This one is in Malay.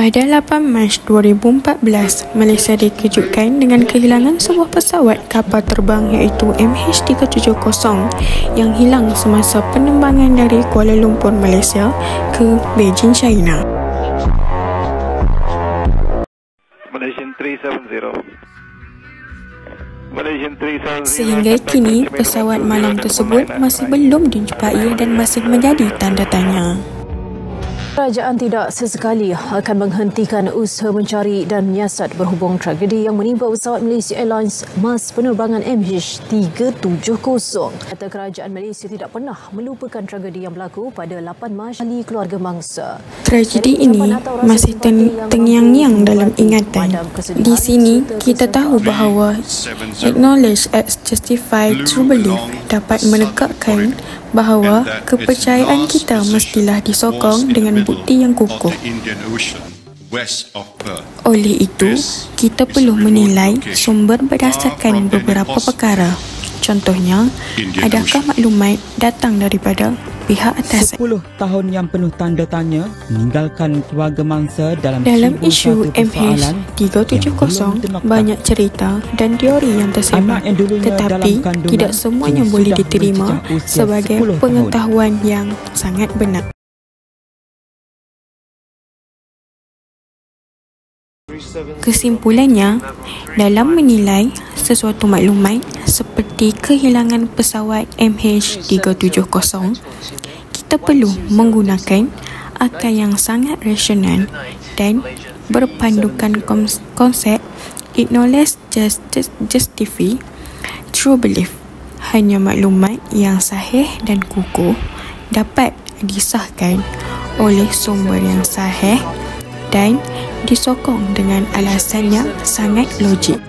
Pada 8 Mac 2014, Malaysia dikejutkan dengan kehilangan sebuah pesawat kapal terbang iaitu MH370 yang hilang semasa penerbangan dari Kuala Lumpur, Malaysia ke Beijing, China. Sehingga kini, pesawat malam tersebut masih belum dijumpai dan masih menjadi tanda tanya. Kerajaan tidak sesekali akan menghentikan usaha mencari dan menyiasat berhubung tragedi yang menimpa pesawat Malaysia Airlines mas penerbangan MH370. Kata kerajaan Malaysia tidak pernah melupakan tragedi yang berlaku pada 8 Mac ahli keluarga mangsa. Tragedi ini masih terngiang-ngiang dalam ingatan. Di sini, kita tahu bahawa acknowledge as justified true belief dapat menegakkan bahawa kepercayaan kita mestilah disokong dengan bukti yang kukuh. Oleh itu, kita perlu menilai sumber berdasarkan beberapa perkara. Contohnya, adakah maklumat datang daripada pihak atasan? 10 tahun yang penuh tanda tanya meninggalkan keluarga mangsa dalam isu MH370 banyak cerita dan teori yang tersebar, tetapi tidak semuanya boleh diterima sebagai pengetahuan yang sangat benar. Kesimpulannya, dalam menilai sesuatu maklumat seperti kehilangan pesawat MH370, kita perlu menggunakan akal yang sangat rasional dan berpandukan konsep acknowledge justify true belief. Hanya maklumat yang sahih dan kukuh dapat disahkan oleh sumber yang sahih dan disokong dengan alasan yang sangat logik.